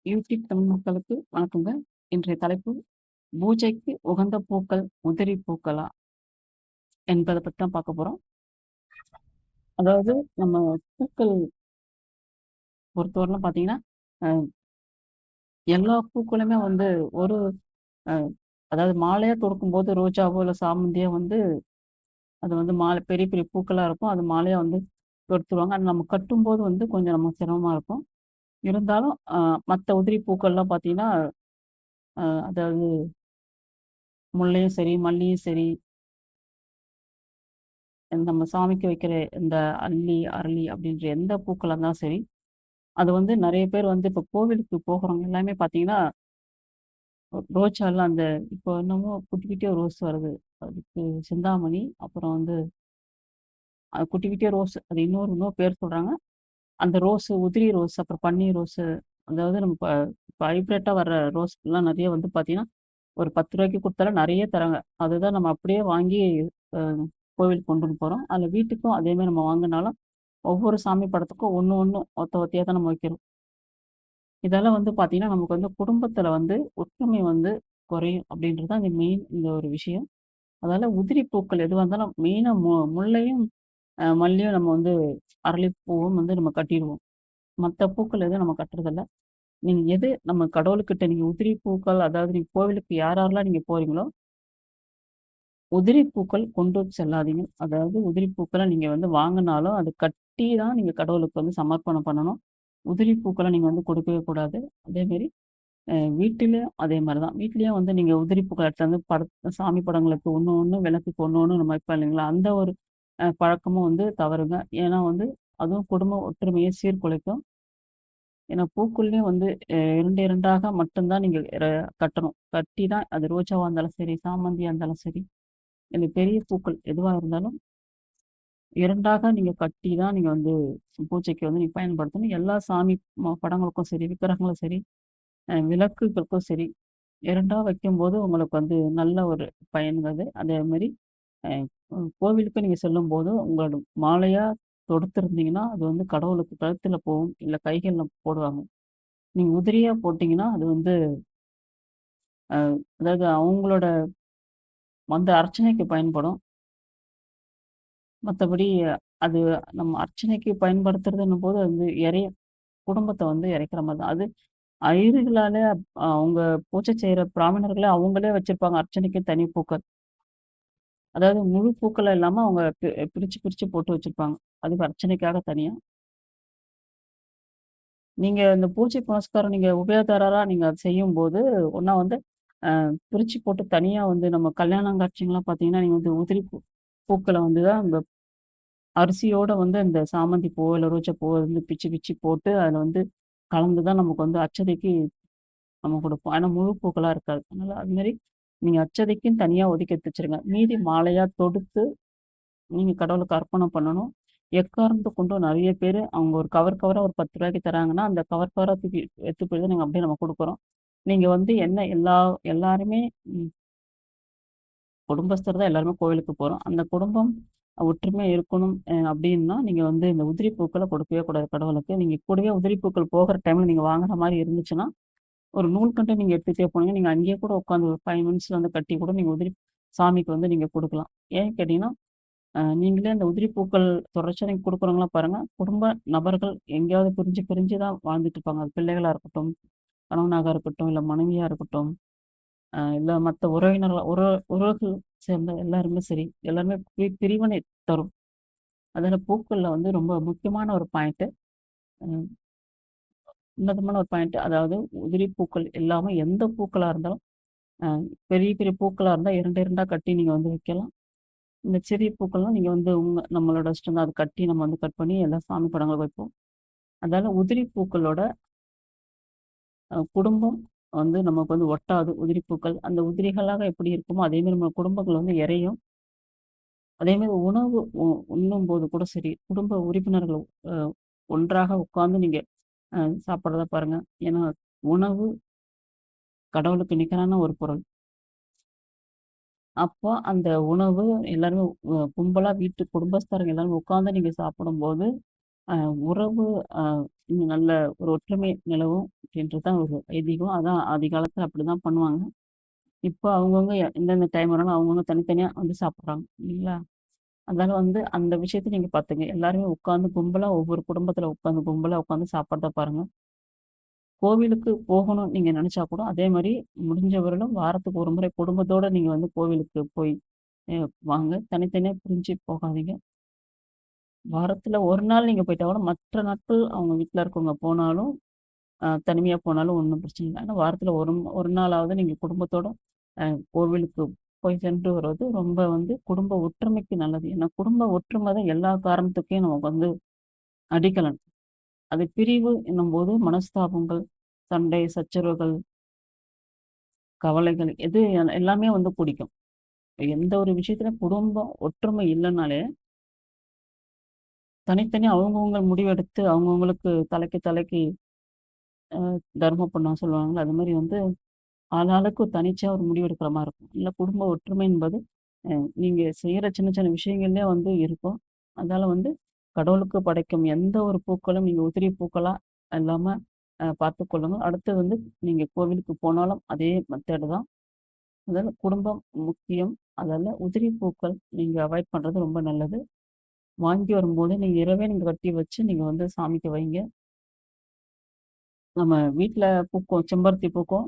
YouTube Tamil மக்களுக்கு வணக்கங்க. இன்றைய தலைப்பு பூஜைக்கு உகந்த பூக்கள் உதிரி பூக்களா என்பத பத்தி தான் பார்க்க போறோம். அதாவது நம்ம பூக்கள் பொறுத்தவரைலாம் பார்த்தீங்கன்னா, அ எல்லா பூக்களுமே வந்து ஒரு அ அதாவது மாலையா தொடுக்கும்போது ரோஜாவோ, இல்ல சாமந்தியோ வந்து அது வந்து மாலை பெரிய பெரிய பூக்களா இருக்கும். அது மாலையா வந்து தொடுத்துருவாங்க. அது நம்ம கட்டும்போது வந்து கொஞ்சம் நமக்கு சிரமமா இருக்கும். இருந்தாலும் மத்த உதிரி பூக்கள்லாம் பார்த்தீங்கன்னா, அதாவது முல்லையும் சரி, மல்லியும் சரி, நம்ம சாமிக்கு வைக்கிற இந்த அல்லி, அரளி அப்படின்ற எந்த பூக்களா இருந்தாலும் சரி, அது வந்து நெறைய பேர் வந்து இப்போ கோவிலுக்கு போகுறவங்க எல்லாமே பார்த்தீங்கன்னா, ரோஜாலாம் அந்த இப்போ என்னமோ குட்டி குட்டியா ரோஸ் வருது. அதுக்கு சிந்தாமணி, அப்புறம் வந்து குட்டி குட்டியா ரோஸ். அது இன்னொரு பேர் சொல்றாங்க. அந்த ரோஸு, உதிரி ரோஸ், அப்புறம் பன்னீர் ரோஸு, அதாவது நம்ம இப்ப ஹைப்ரிட்டா வர்ற ரோஸ்லாம் நெறைய வந்து பார்த்தீங்கன்னா, ஒரு ரூ. 10க்கு குடுத்தாலும் நெறைய தராங்க. அதுதான் நம்ம அப்படியே வாங்கி அ கோவிலுக்கு கொண்டுன்னு போறோம். அதில வீட்டுக்கும் அதே மாரி நம்ம வாங்குனாலும், ஒவ்வொரு சாமி படத்துக்கும் ஒண்ணு ஒண்ணு ஒத்த ஒத்தையா தான் நம்ம வைக்கிறோம். இதால வந்து பார்த்தீங்கன்னா, நமக்கு வந்து குடும்பத்தில வந்து ஒற்றுமை வந்து குறையும் அப்படின்றது தான் இந்த ஒரு விஷயம். அதால உதிரி பூக்கள் எதுவா இருந்தாலும் மெயினா முல்லையும், மல்லியும் நம்ம வந்து அரளிப்பூவும் வந்து நம்ம கட்டிருவோம். மத்த பூக்கள் எதுவும் நம்ம கட்டுறதில்ல. நீங்க எது நம்ம கடவுளுக்கிட்ட நீங்க உதிரி பூக்கள் அதாவது நீங்க கோவிலுக்கு யாரெல்லாம் நீங்க போறீங்களோ, உதிரி பூக்கள் கொண்டு செல்லாதீங்க. அதாவது உதிரி பூக்கள நீங்க வந்து வாங்குனாலும், அது கட்டி தான் நீங்க கடவுளுக்கு வந்து சமர்ப்பணம் பண்ணணும். உதிரி பூக்கள நீங்க வந்து கொடுக்கவே கூடாது. அதேமாரி வீட்டிலயும் அதே மாரி தான். வீட்லயும் வந்து நீங்க உதிரி பூக்கள எடுத்துட்டு வந்து சாமி படங்களுக்கு ஒண்ணு ஒண்ணு, விளக்குக்கு ஒண்ணு ஒண்ணு நம்ம வைப்போம் இல்லைங்களா? அந்த ஒரு பழக்கமும் வந்து தவறுங்க. ஏன்னா வந்து அதுவும் குடும்ப ஒற்றுமையை சீர்குலைக்கும். ஏன்னா பூக்குள்ளயும் வந்து 2, 2ஆக மட்டும் தான் நீங்க கட்டணும். கட்டி தான் அது ரோஜாவா இருந்தாலும் சரி, சாமந்தியா இருந்தாலும் சரி, இந்த பெரிய பூக்கள் எதுவா இருந்தாலும் 2ஆக நீங்க கட்டி தான் நீங்க வந்து பூஜைக்கு வந்து நீங்க பயன்படுத்தணும். எல்லா சாமி படங்களுக்கும் சரி, விக்கிரகங்களும் சரி, விளக்குகளுக்கும் சரி, 2ஆ வைக்கும்போது உங்களுக்கு வந்து நல்ல ஒரு பயன்கிறது. அதேமாரி அ கோவிலுக்கு நீங்க செல்லும்போது உங்களோட மாலையா தொடுத்திருந்தீங்கன்னா, அது வந்து கடவுளுக்கு கழுத்துல போகும். இல்ல கைகள்ல போடுவாங்க. நீங்க உதிரியா போட்டீங்கன்னா, அது வந்து அ அதாவது அவங்களோட அந்த அர்ச்சனைக்கு பயன்படும். மத்தபடி அது நம்ம அர்ச்சனைக்கு பயன்படுத்துறதுன்னும்போது, அது வந்து குடும்பத்த வந்து இறைக்கிற மாரி தான். அது ஐயர்களாலே அவங்க பூஜை செய்ற பிராமணர்களே அவங்களே வச்சிருப்பாங்க அர்ச்சனைக்கு தனி பூக்கள். அதாவது முழு பூக்களா இல்லாம அவங்க பிரிச்சு பிரிச்சு போட்டு வச்சிருப்பாங்க. அதுக்கு அர்ச்சனைக்காக தனியா. நீங்க இந்த பூஜை புனஸ்காரம் நீங்க உபயதாரரா நீங்க அத செய்யும்போது, ஒண்ணா வந்து பிரிச்சு போட்டு தனியா வந்து நம்ம கல்யாணம் காட்சிங்கலாம் பார்த்தீங்கன்னா, நீங்க வந்து உதிரி பூக்கள வந்து தான் அந்த அரிசியோட வந்து அந்த சாமந்தி பூவோ, இல்ல ரோஜா பூவோ வந்து பிச்சு பிச்சு போட்டு அதில வந்து கலந்து தான் நமக்கு வந்து அச்சதைக்கு நம்ம குடுப்போம். ஆனா முழு பூக்களா இருக்காது. அதனால அதுமாரி நீங்க அச்சதைக்குன்னு தனியா ஒதுக்கி எடுத்து வச்சுருங்க. மீதி மாலையா தொடுத்து நீங்க கடவுளுக்கு அர்ப்பணம் பண்ணணும். எக்காரணத்த கொண்டும் நெறைய பேரு அவங்க ஒரு கவரா ஒரு ரூ. 10க்கு தராங்கன்னா, அந்த கவரா தூக்கி எடுத்து போய் தான் நாங்க அப்படியே நம்ம குடுக்குறோம். நீங்க வந்து என்ன எல்லாருமே ம் குடும்பஸ்தர் தான் எல்லாருமே கோவிலுக்கு போறோம். அந்த குடும்பம் ஒற்றுமையா இருக்கணும் அப்டின்னா, நீங்க வந்து இந்த உதிரி பூக்கள கொடுக்கவே கூடாது கடவுளுக்கு. நீங்க கூடவே உதிரி பூக்கள் போகுற டைம்ல நீங்க வாங்குற மாரி இருந்துச்சுன்னா, ஒரு நூல்கண்டு நீங்க எடுத்துட்டே போனீங்க. நீங்க அங்கேயே கூட உட்காந்து ஒரு 5 மினிட்ஸ்ல வந்து கட்டி கூட நீங்க உதிரி சாமிக்கு வந்து நீங்க குடுக்கலாம். ஏன்னு கேட்டீங்கன்னா, நீங்களே அந்த உதிரி பூக்கள் தொடர்ச்சியா நீங்க குடுக்குறவங்கள பாருங்க, குடும்ப நபர்கள் எங்கேயாவது பிரிஞ்சு பிரிஞ்சு தான் வாழ்ந்துட்டு இருப்பாங்க. அது பிள்ளைகளா இருக்கட்டும், கணவனாக இருக்கட்டும், இல்ல மனைவியா இருக்கட்டும். இல்ல மத்த உறவினர்கள் உறவுகள் சேர்ந்த எல்லாருமே சரி, எல்லாருமே பிரிவினை தரும். அதில பூக்கள்ல வந்து ரொம்ப முக்கியமான ஒரு பாயிண்ட்டு. ம் உன்னதமான ஒரு பாயிண்ட். அதாவது உதிரி பூக்கள் இல்லாம எந்த பூக்களா இருந்தாலும், அ பெரிய பெரிய பூக்களா இருந்தா 2 2ஆ கட்டி நீங்க வந்து வைக்கலாம். இந்த சிறிய பூக்கள்லாம் நீங்க வந்து நம்மளோட இஷ்டம் தான். அத கட்டி நம்ம வந்து கட் பண்ணி எல்லா சாமி படங்களுக்கு வைப்போம். அதால உதிரி பூக்களோட குடும்பம் வந்து நமக்கு வந்து ஒட்டாது. உதிரி பூக்கள். அந்த உதிரிகளாக எப்படி இருக்குமோ, அதே மாரி நம்ம குடும்பங்கள் வந்து இறையும். அதேமாரி உணவு உண்ணும்போது கூட சரி, குடும்ப உறுப்பினர்கள் அ ஒன்றாக உட்கார்ந்து நீங்க சாப்பிடுறத பாருங்க. ஏன்னா, உணவு கடவுளுக்கு நிகரான ஒரு பொருள். அப்போ அந்த உணவு எல்லாருமே கும்பலா வீட்டு குடும்பஸ்தர்கள் எல்லாரும் உட்கார்ந்து நீங்க சாப்பிடும்போது, அ உறவு அ இன்னும் நல்ல ஒரு ஒற்றுமை நிலவும் அப்படின்றது தான் ஒரு ஐதீகம். அதான் ஆதி காலத்துல அப்படிதான் பண்ணுவாங்க. இப்போ அவங்கவங்க எந்தெந்த டைம் வராங்களோ அவங்கவங்க தனித்தனியா வந்து சாப்பிடுறாங்க இல்லைங்களா? அதனால வந்து அந்த விஷயத்த நீங்க பாத்துங்க. எல்லாருமே உட்கார்ந்து கும்பலா ஒவ்வொரு குடும்பத்துல உட்கார்ந்து கும்பலா உட்கார்ந்து சாப்பிடுறத பாருங்க. கோவிலுக்கு போகணும்னு நீங்க நெனச்சா கூட, அதே மாரி முடிஞ்ச வரையிலும் வாரத்துக்கு ஒரு முறை குடும்பத்தோட நீங்க வந்து கோவிலுக்கு போய் அ வாங்க. தனித்தனியா பிரிஞ்சு போகாதீங்க. வாரத்துல 1 நாள் நீங்க போயிட்டா கூட, மற்ற நாட்கள் அவங்க வீட்ல இருக்கவங்க போனாலும், தனிமையா போனாலும் ஒண்ணும் பிரச்சனை இல்ல. ஆனா வாரத்துல ஒரு நாளாவது நீங்க குடும்பத்தோட அ கோவிலுக்கு போய் சென்று வருவது ரொம்ப வந்து குடும்ப ஒற்றுமைக்கு நல்லது. ஏன்னா குடும்ப ஒற்றுமை தான் எல்லா காரணத்துக்கும் நமக்கு வந்து அடிக்கலன். அது பிரிவு என்னும்போது மனஸ்தாபங்கள், சண்டை, சச்சரவுகள், கவலைகள் எது எல்லாமே வந்து கூடிக்கும். எந்த ஒரு விஷயத்திலும் குடும்பம் ஒற்றுமை இல்லனாலே, தனித்தனியா அவங்கவங்க முடிவெடுத்து அவங்கவங்களுக்கு தலைக்கு தலைக்கு தர்மம் பண்ண சொல்லுவாங்கல்ல, அது மாரி வந்து ஆளாளுக்கு தனிச்சா ஒரு முடிவு எடுக்கிற மாரி இருக்கும். இல்ல குடும்ப ஒற்றுமை என்பது அ நீங்க செய்யற சின்ன சின்ன விஷயங்கள்லயே வந்து இருக்கும். அதனால வந்து கடவுளுக்கு படைக்கும் எந்த ஒரு பூக்களும் நீங்க உதிரி பூக்களா இல்லாம பார்த்துக்கொள்ளுங்க. அடுத்து வந்து நீங்க கோவிலுக்கு போனாலும் அதே மெத்தேடு தான். அதாவது குடும்பம் முக்கியம். அதால உதிரி பூக்கள் நீங்க அவாய்ட் பண்றது ரொம்ப நல்லது. வாங்கி வரும்போது நீங்க இரவே நீங்க கட்டி வச்சு நீங்க வந்து சாமிக்கு வைங்க. நம்ம வீட்ல பூக்கும் செம்பருத்தி பூக்கும்.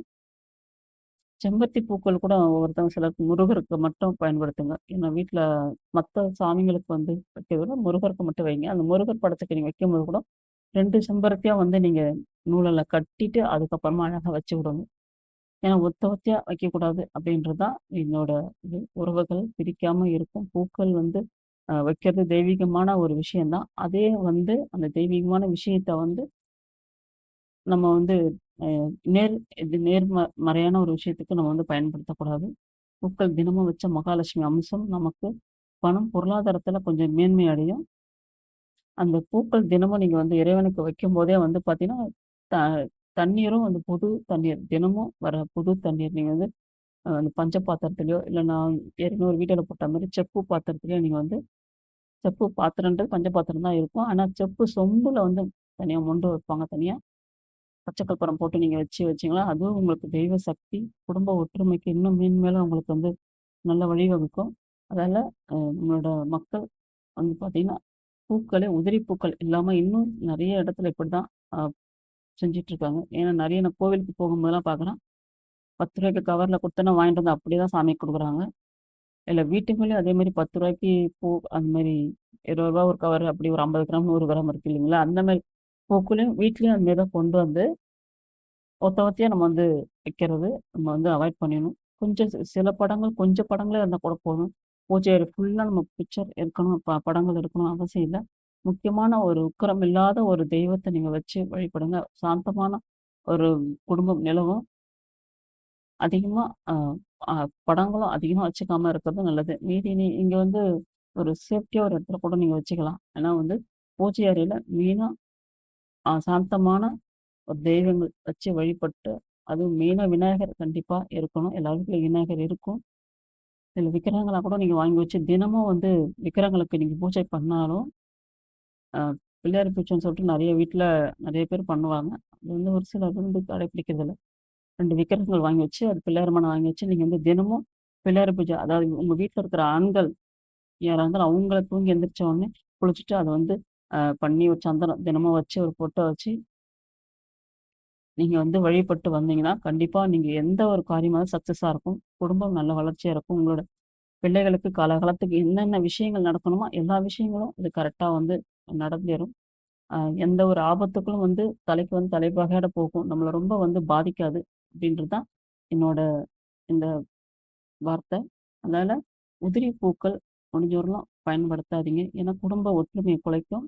செம்பருத்தி பூக்கள் கூட ஒவ்வொருத்தவங்க சிலருக்கு முருகருக்கு மட்டும் பயன்படுத்துங்க. ஏன்னா வீட்ல மத்த சாமிங்களுக்கு வந்து வைக்கிறத விட முருகருக்கு மட்டும் வைங்க. அந்த முருகர் படத்துக்கு நீங்க வைக்கும்போது கூட 2 செம்பருத்தியா வந்து நீங்க நூலுல கட்டிட்டு, அதுக்கப்புறமா அழகா வச்சு விடணும். ஏன்னா ஒத்த ஒத்தையா வைக்கக்கூடாது அப்படின்றது தான் என்னோட இது. உறவுகள் பிரிக்காம இருக்கும். பூக்கள் வந்து வைக்கிறது தெய்வீகமான ஒரு விஷயம் தான். அதே வந்து அந்த தெய்வீகமான விஷயத்த வந்து நம்ம வந்து அ நேர் இது மறையான ஒரு விஷயத்துக்கு நம்ம வந்து பயன்படுத்தக்கூடாது. பூக்கள் தினமும் வச்ச மகாலட்சுமி அம்சம் நமக்கு பணம், பொருளாதாரத்தில கொஞ்சம் மேன்மை அடையும். அந்த பூக்கள் தினமும் நீங்க வந்து இறைவனுக்கு வைக்கும்போதே வந்து பார்த்தீங்கன்னா, த தண்ணீரும் வந்து புது தண்ணீர் தினமும் வர புது தண்ணீர் நீங்க வந்து அந்த பஞ்ச பாத்திரத்திலயோ, இல்ல நான் ஏற்கனவே ஒரு வீடியோல போட்ட மாரி செப்பு பாத்திரத்திலயோ நீங்க வந்து செப்பு பாத்திரன்றது பஞ்ச பாத்திரம் தான் இருக்கும். ஆனா செப்பு சொம்புல வந்து தனியா மொண்டு வைப்பாங்க தனியா. பச்சை கற்பூரம் போட்டு நீங்க வச்சீங்களா, அதுவும் உங்களுக்கு தெய்வ சக்தி, குடும்ப ஒற்றுமைக்கு இன்னும் மேன்மேலும் உங்களுக்கு வந்து நல்ல வழிவகுக்கும். அதால நம்மளோட மக்கள் வந்து பார்த்தீங்கன்னா, பூக்களே உதிரி பூக்கள் இல்லாம இன்னும் நெறைய இடத்துல இப்படிதான் செஞ்சுட்டுருக்காங்க. ஏன்னா நெறைய நான் கோவிலுக்கு போகும்போதெல்லாம் பார்க்குறேன். ரூ. 10 கவர்ல குடுத்தோனே வாங்கிட்டு வந்து அப்படியே தான் சாமிக்கு குடுக்குறாங்க. இல்ல வீட்டுக்குள்ளேயும் அதே மாரி ரூ. 10 பூ அந்த மாரி ரூ. 20 ஒரு கவர் அப்படி ஒரு 50 கிராம், 100 கிராம் இருக்கு இல்லைங்களா? அந்த மாரி பூக்களையும் வீட்லயும் அது மாரி தான் கொண்டு வந்து ஒத்த ஒத்தையா நம்ம வந்து வைக்கிறது நம்ம வந்து அவாய்ட் பண்ணிடணும். கொஞ்சம் சில படங்கள் கொஞ்சம் படங்களே இருந்தா கூட போதும். பூஜை அறை ஃபுல்லா நம்ம பிக்சர் இருக்கணும், படங்கள் இருக்கணும் அவசியம் இல்ல. முக்கியமான ஒரு உக்கிரம் இல்லாத ஒரு தெய்வத்த நீங்க வச்சு வழிபடுங்க. சாந்தமான ஒரு குடும்பம் நிலவும். அதிகமா அ அ படங்களும் அதிகமா வச்சுக்காம இருக்கிறது நல்லது. மீதி இங்க வந்து ஒரு சேஃப்டியா ஒரு இடத்துல கூட நீங்க வச்சுக்கலாம். ஏன்னா வந்து பூஜை அறையில மெயினா சாந்தமான ஒரு தெய்வங்கள் வச்சு வழிபட்டு, அதுவும் மெயினா விநாயகர் கண்டிப்பா இருக்கணும். எல்லார் வீட்லயும் விநாயகர் இருக்கும். சில விக்கிரகங்களா கூட நீங்க வாங்கி வச்சு தினமும் வந்து விக்கிரகங்களுக்கு நீங்க பூஜை பண்ணாலும், அ பிள்ளையார் பூஜைன்னு சொல்லிட்டு நெறைய வீட்ல நெறைய பேர் பண்ணுவாங்க. அது வந்து ஒரு சிலர் வந்து கடைப்பிடிக்கிறதில்ல. 2 விக்கிரகங்கள் வாங்கி வச்சு, அது பிள்ளையார் மணம் வாங்கி வச்சு, நீங்க வந்து தினமும் பிள்ளையார் பூஜை அதாவது உங்க வீட்ல இருக்கிற ஆண்கள் யாரா இருந்தாலும் அவங்கள தூங்கி எந்திரிச்ச உடனே குளிச்சுட்டு அத வந்து பண்ணி ஒரு சந்தனம் தினமும் வச்சு ஒரு பொட்ட வச்சு நீங்க வந்து வழிபட்டு வந்தீங்கன்னா, கண்டிப்பா நீங்க எந்த ஒரு காரியமாவது சக்சஸா இருக்கும். குடும்பம் நல்ல வளர்ச்சியா இருக்கும். உங்களோட பிள்ளைகளுக்கு காலகாலத்துக்கு என்னென்ன விஷயங்கள் நடக்கணுமோ, எல்லா விஷயங்களும் இது கரெக்ட்டா வந்து நடந்தேறும். அ எந்த ஒரு ஆபத்துக்களும் வந்து தலைக்கு வந்து தலைப்பாகையோட போகும். நம்மள ரொம்ப வந்து பாதிக்காது. அப்படின்றது தான் என்னோட இந்த வார்த்தை. அதனால உதிரி பூக்கள் முடிஞ்ச வரலும் பயன்படுத்தாதீங்க. ஏன்னா குடும்ப ஒற்றுமைய குலைக்கும்.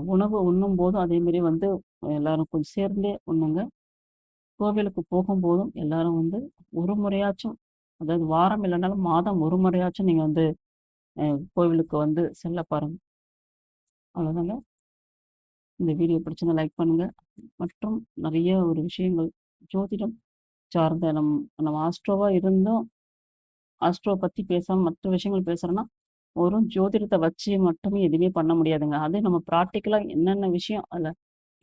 உணவு உண்ணும்போதும் அதேமாரி வந்து எல்லாரும் கொஞ்சம் சேர்ந்தே உண்ணுங்க. கோவிலுக்கு போகும்போதும் எல்லாரும் வந்து ஒரு முறையாச்சும், அதாவது வாரம் இல்லனாலும் மாதம் ஒரு முறையாச்சும் நீங்க வந்து கோவிலுக்கு வந்து செல்ல பாருங்க. அவ்வளோதாங்க. இந்த வீடியோ பிடிச்சிருந்தா லைக் பண்ணுங்க. மற்றும் நெறைய ஒரு விஷயங்கள் ஜோதிடம் சார்ந்த நம்ம ஆஸ்ட்ரோவா இருந்தும், ஆஸ்ட்ரோ பத்தி பேசாம மற்ற விஷயங்கள் பேசுறோம்னா, வெறும் ஜோதிடத்த வச்சு மட்டுமே எதுவுமே பண்ண முடியாதுங்க. அது நம்ம பிராக்டிகலா என்னென்ன விஷயம் அதுல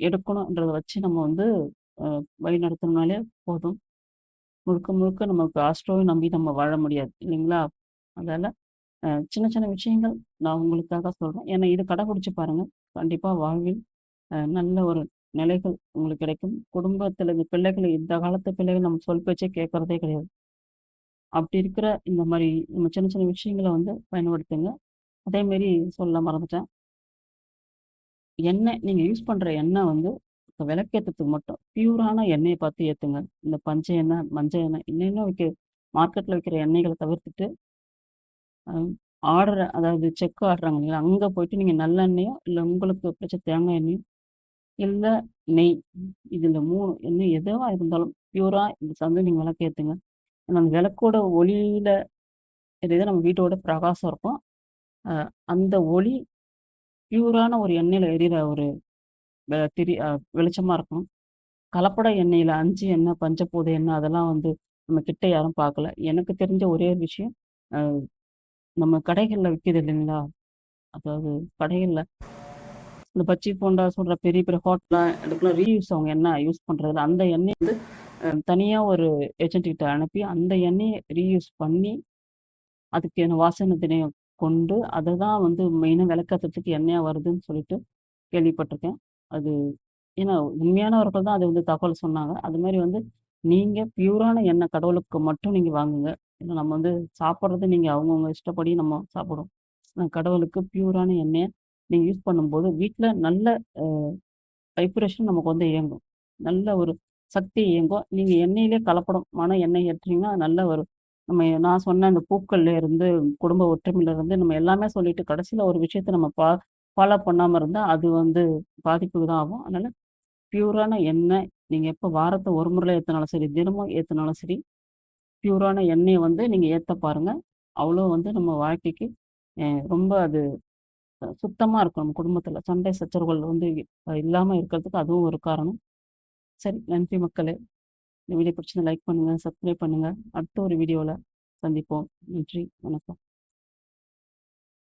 எடுக்கணும்ன்றத வச்சு நம்ம வந்து அ வழிநடத்துனோம்னாலே போதும். முழுக்க முழுக்க நமக்கு ஆஸ்ட்ரோவ நம்பி நம்ம வாழ முடியாது இல்லைங்களா? அதால சின்ன சின்ன விஷயங்கள் நான் உங்களுக்காக சொல்றேன். ஏன்னா இத கடைபிடிச்சு பாருங்க. கண்டிப்பா வாழ்வில் நல்ல ஒரு நிலைகள் உங்களுக்கு கிடைக்கும். குடும்பத்தில இந்த பிள்ளைகள் இந்த காலத்து பிள்ளைகள் நம்ம சொல் பேச்சே கேட்கறதே கிடையாது. அப்படி இருக்கிற இந்த மாரி நம்ம சின்ன சின்ன விஷயங்கள வந்து பயன்படுத்துங்க. அதேமாரி சொல்ல மறந்துட்டேன். எண்ணெய் நீங்க யூஸ் பண்ற எண்ணெய் வந்து இப்ப விளக்கேத்துறதுக்கு மட்டும் பியூரான எண்ணெய பார்த்து ஏத்துங்க. இந்த பஞ்ச எண்ணெய், மஞ்ச எண்ணெய் இன்னும் மார்க்கெட்ல விக்கிற எண்ணெய்கள தவிர்த்துட்டு, அ அதாவது செக்கு ஆடுறாங்க இல்லையா? அங்க போயிட்டு நீங்க நல்லெண்ணெயோ, இல்ல உங்களுக்கு பிடிச்ச தேங்காய் எண்ணெயோ, இல்ல நெய். இதுல 3 எண்ணெய் எதுவா இருந்தாலும் பியூரா இந்த வந்து நீங்க விளக்கேத்துங்க. ஏன்னா அந்த விளக்கோட ஒளியில எரியுது நம்ம வீட்டோட பிரகாசம் இருக்கும். அ அந்த ஒளி பியூரான ஒரு எண்ணெயில எரியிற ஒரு வெ திரி அ வெளிச்சமா இருக்கணும். கலப்பட எண்ணெயில 5 எண்ணெய், பஞ்சபூத எண்ணெய் அதெல்லாம் வந்து நம்ம கிட்ட யாரும் பார்க்கல. எனக்கு தெரிஞ்ச ஒரே ஒரு விஷயம், அ நம்ம கடைகள்ல விக்குது இல்லைங்களா? அதாவது கடைகள்ல இந்த பஜ்ஜி, போண்டா சுடுற பெரிய பெரிய ஹோட்டல்ல இதுக்கெல்லாம் ரீயூஸ் அவங்க எண்ணெய் யூஸ் பண்றதில்ல. அந்த எண்ணெய வந்து தனியா ஒரு ஏஜென்ட் கிட்ட அனுப்பி, அந்த எண்ணெய ரீயூஸ் பண்ணி, அதுக்கான வாசனை திரவியம் கொண்டு, அத தான் வந்து மெயினா விளக்கேத்துறதுக்கு எண்ணெயா வருதுன்னு சொல்லிட்டு கேள்விப்பட்டுருக்கேன். அது ஏன்னா உண்மையானவர்கள் தான் அது வந்து தகவல் சொன்னாங்க. அதுமாரி வந்து நீங்க பியூரான எண்ணெய் கடவுளுக்கு மட்டும் நீங்க வாங்குங்க. ஏன்னா நம்ம வந்து சாப்பிடுறது நீங்க அவங்கவங்க இஷ்டப்படி நம்ம சாப்பிடுறோம். ஆனா கடவுளுக்கு பியூரான எண்ணெய நீங்க யூஸ் பண்ணும்போது, வீட்ல நல்ல அ வைப்ரேஷன் நமக்கு வந்து இயங்கும். நல்ல ஒரு சக்தி இயங்கும். நீங்க எண்ணெயிலே கலப்படமான எண்ணெய் ஏற்றுனீங்கன்னா, நல்ல ஒரு நான் சொன்ன அந்த பூக்கள்ல இருந்து, குடும்ப ஒற்றுமையில இருந்து நம்ம எல்லாமே சொல்லிட்டு கடைசியில ஒரு விஷயத்த நம்ம ஃபாலோ பண்ணாம இருந்தா, அது வந்து பாதிப்புக்கு தான் ஆகும். அதனால பியூரான எண்ணெய் நீங்க எப்ப வாரத்த ஒரு முறை ஏத்துனாலும் சரி, தினமும் ஏத்துனாலும் சரி, பியூரான எண்ணெய வந்து நீங்க ஏத்த பாருங்க. அவ்வளோ வந்து நம்ம வாழ்க்கைக்கு அ ரொம்ப அது சுத்தமா இருக்கும் நம்ம குடும்பத்தில. சண்டை சச்சரவுகள் வந்து இல்லாம இருக்கிறதுக்கு அதுவும் ஒரு காரணம். சரி, நன்றி மக்களே! இந்த வீடியோ பிடிச்சிருந்தா லைக் பண்ணுங்க, சப்ஸ்கிரைப் பண்ணுங்க. அடுத்த ஒரு வீடியோல சந்திப்போம். நன்றி, வணக்கம்.